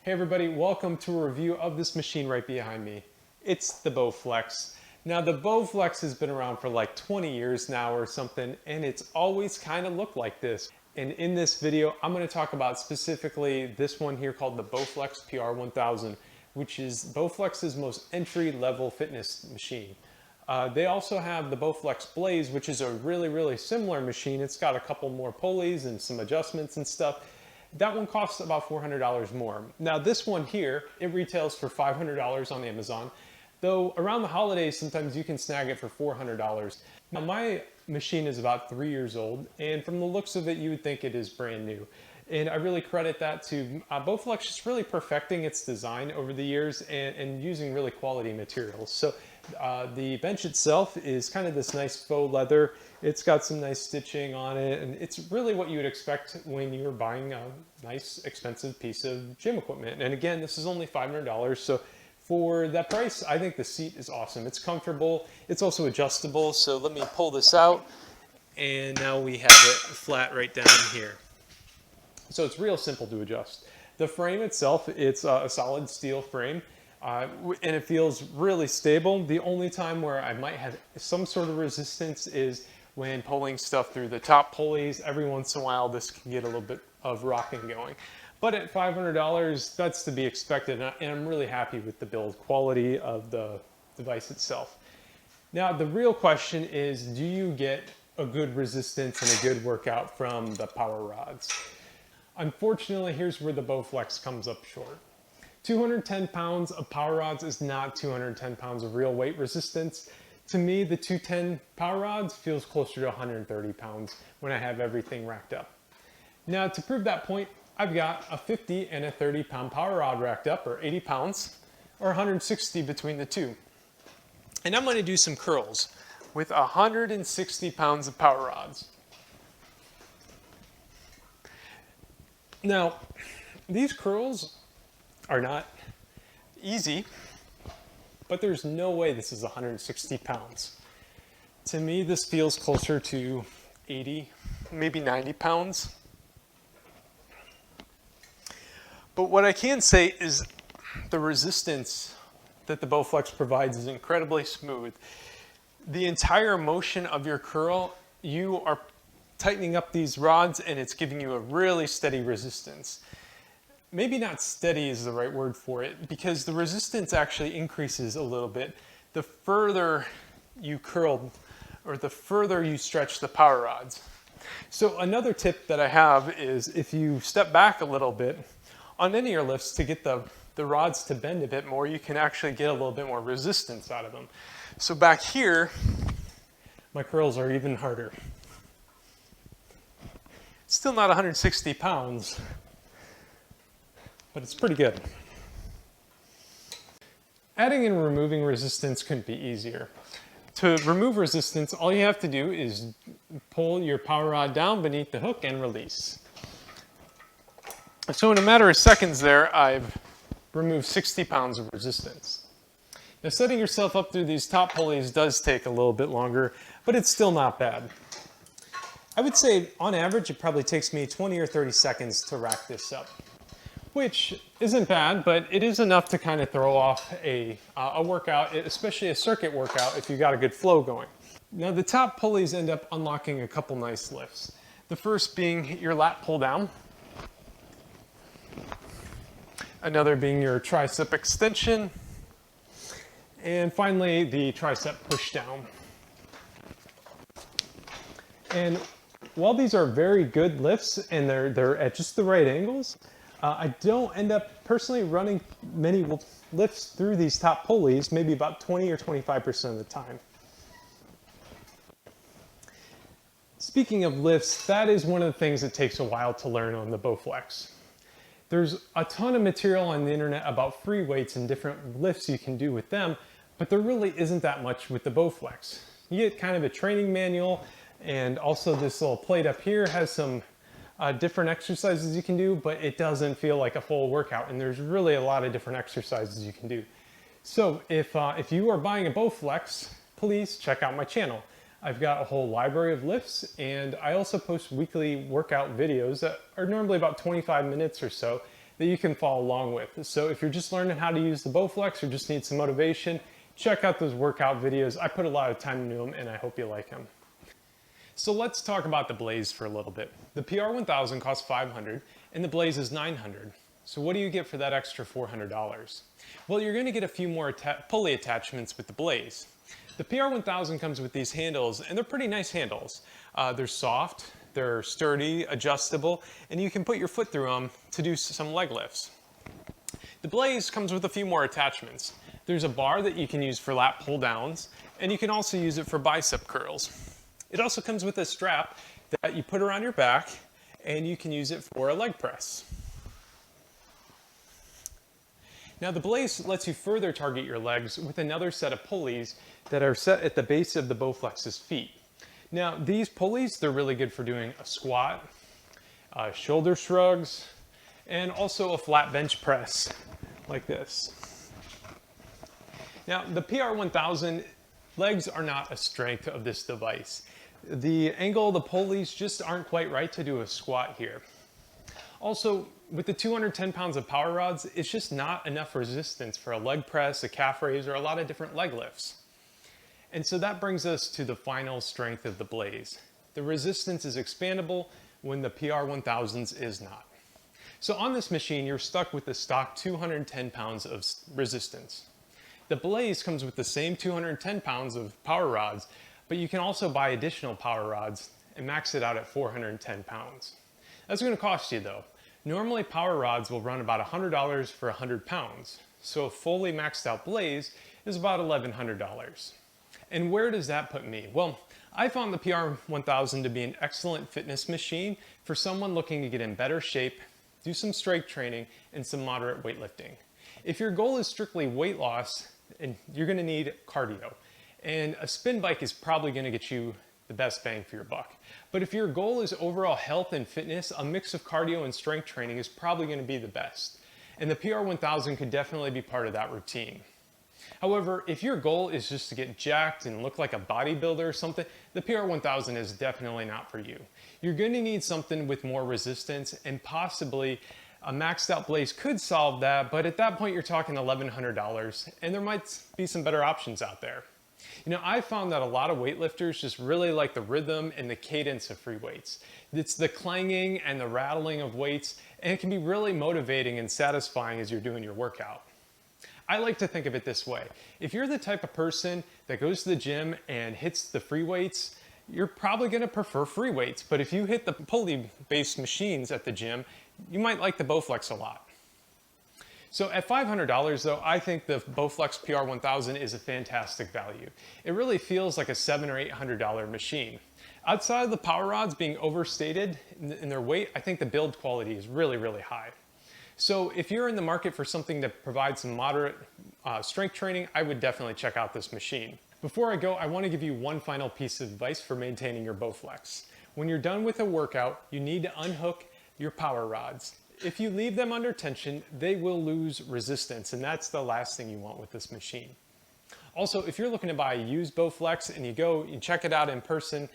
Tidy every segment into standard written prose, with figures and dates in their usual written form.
Hey everybody, welcome to a review of this machine right behind me. It's the Bowflex. Now the Bowflex has been around for like 20 years now or something, and it's always kind of looked like this. And in this video, I'm going to talk about specifically this one here called the Bowflex PR1000, which is Bowflex's most entry-level fitness machine. They also have the Bowflex Blaze, which is a really similar machine. It's got a couple more pulleys and some adjustments and stuff. That one costs about $400 more. Now this one here, it retails for $500 on Amazon, though around the holidays sometimes you can snag it for $400. Now my machine is about 3 years old, and from the looks of it you would think it is brand new. And I really credit that to Bowflex just really perfecting its design over the years and using really quality materials. So the bench itself is kind of this nice faux leather. It's got some nice stitching on it, and it's really what you would expect when you're buying a nice expensive piece of gym equipment. And again, this is only $500, so for that price, I think the seat is awesome. It's comfortable, it's also adjustable, so let me pull this out, and now we have it flat right down here. So it's real simple to adjust. The frame itself, it's a solid steel frame. And it feels really stable. The only time where I might have some sort of resistance is when pulling stuff through the top pulleys. Every once in a while this can get a little bit of rocking going. But at $500, that's to be expected, and I'm really happy with the build quality of the device itself. Now the real question is, do you get a good resistance and a good workout from the power rods? Unfortunately, here's where the Bowflex comes up short. 210 pounds of power rods is not 210 pounds of real weight resistance. To me, the 210 power rods feels closer to 130 pounds when I have everything racked up. Now, to prove that point, I've got a 50 and a 30 pound power rod racked up, or 80 pounds, or 160 between the two. And I'm going to do some curls with 160 pounds of power rods. Now, these curls are not easy, but there's no way this is 160 pounds. To me, this feels closer to 80, maybe 90 pounds. But what I can say is the resistance that the Bowflex provides is incredibly smooth. The entire motion of your curl, you are tightening up these rods and it's giving you a really steady resistance. Maybe not steady is the right word for it, because the resistance actually increases a little bit the further you curl or the further you stretch the power rods. So another tip that I have is if you step back a little bit on any of your lifts to get the rods to bend a bit more, you can actually get a little bit more resistance out of them. So back here, my curls are even harder. Still not 160 pounds, but it's pretty good. Adding and removing resistance couldn't be easier. To remove resistance, all you have to do is pull your power rod down beneath the hook and release. So in a matter of seconds there, I've removed 60 pounds of resistance. Now setting yourself up through these top pulleys does take a little bit longer, but it's still not bad. I would say on average it probably takes me 20 or 30 seconds to rack this up, which isn't bad, but it is enough to kind of throw off a workout, especially a circuit workout if you got a good flow going. Now the top pulleys end up unlocking a couple nice lifts. The first being your lat pull down. Another being your tricep extension. And finally the tricep push down. And while these are very good lifts and they're at just the right angles, I don't end up personally running many lifts through these top pulleys, maybe about 20 or 25% of the time. Speaking of lifts, that is one of the things that takes a while to learn on the Bowflex. There's a ton of material on the internet about free weights and different lifts you can do with them, but there really isn't that much with the Bowflex. You get kind of a training manual, and also this little plate up here has some different exercises you can do, but it doesn't feel like a full workout, and there's really a lot of different exercises you can do. So if you are buying a Bowflex, please check out my channel. I've got a whole library of lifts, and I also post weekly workout videos that are normally about 25 minutes or so that you can follow along with. So if you're just learning how to use the Bowflex or just need some motivation, check out those workout videos. I put a lot of time into them and I hope you like them. So let's talk about the Blaze for a little bit. The PR1000 costs $500 and the Blaze is $900. So what do you get for that extra $400? Well, you're going to get a few more pulley attachments with the Blaze. The PR1000 comes with these handles, and they're pretty nice handles. They're soft, they're sturdy, adjustable, and you can put your foot through them to do some leg lifts. The Blaze comes with a few more attachments. There's a bar that you can use for lat pull downs, and you can also use it for bicep curls. It also comes with a strap that you put around your back, and you can use it for a leg press. Now the Blaze lets you further target your legs with another set of pulleys that are set at the base of the Bowflex's feet. Now these pulleys, they're really good for doing a squat, shoulder shrugs, and also a flat bench press like this. Now the PR1000 legs are not a strength of this device. The angle of the pulleys just aren't quite right to do a squat here. Also, with the 210 pounds of power rods, it's just not enough resistance for a leg press, a calf raise, or a lot of different leg lifts. And so that brings us to the final strength of the Blaze. The resistance is expandable when the PR1000's is not. So on this machine, you're stuck with the stock 210 pounds of resistance. The Blaze comes with the same 210 pounds of power rods, but you can also buy additional power rods and max it out at 410 pounds. That's going to cost you though. Normally power rods will run about $100 for 100 pounds. So a fully maxed out Blaze is about $1,100. And where does that put me? Well, I found the PR1000 to be an excellent fitness machine for someone looking to get in better shape, do some strength training, and some moderate weightlifting. If your goal is strictly weight loss, and you're going to need cardio. And a spin bike is probably going to get you the best bang for your buck. But if your goal is overall health and fitness, a mix of cardio and strength training is probably going to be the best. And the PR1000 could definitely be part of that routine. However, if your goal is just to get jacked and look like a bodybuilder or something, the PR1000 is definitely not for you. You're going to need something with more resistance, and possibly a maxed out Blaze could solve that, but at that point you're talking $1,100, and there might be some better options out there. You know, I found that a lot of weightlifters just really like the rhythm and the cadence of free weights. It's the clanging and the rattling of weights, and it can be really motivating and satisfying as you're doing your workout. I like to think of it this way. If you're the type of person that goes to the gym and hits the free weights, you're probably going to prefer free weights. But if you hit the pulley-based machines at the gym, you might like the Bowflex a lot. So at $500 though, I think the Bowflex PR1000 is a fantastic value. It really feels like a $700 or $800 machine. Outside of the power rods being overstated in their weight, I think the build quality is really, really high. So if you're in the market for something to provide some moderate strength training, I would definitely check out this machine. Before I go, I want to give you one final piece of advice for maintaining your Bowflex. When you're done with a workout, you need to unhook your power rods. If you leave them under tension, they will lose resistance, and that's the last thing you want with this machine. Also, if you're looking to buy a used Bowflex and you check it out in person,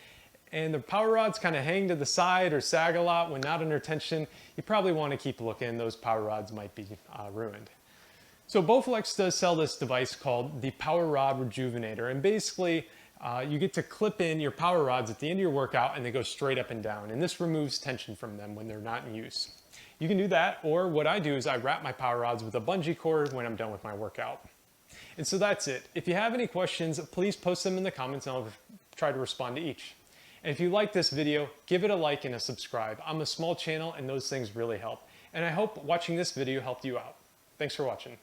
and the power rods kind of hang to the side or sag a lot when not under tension, you probably want to keep looking. Those power rods might be ruined. So Bowflex does sell this device called the Power Rod Rejuvenator, and basically you get to clip in your power rods at the end of your workout and they go straight up and down, and this removes tension from them when they're not in use. You can do that, or what I do is I wrap my power rods with a bungee cord when I'm done with my workout. And so that's it. If you have any questions, please post them in the comments and I'll try to respond to each. And if you like this video, give it a like and a subscribe. I'm a small channel and those things really help. And I hope watching this video helped you out. Thanks for watching.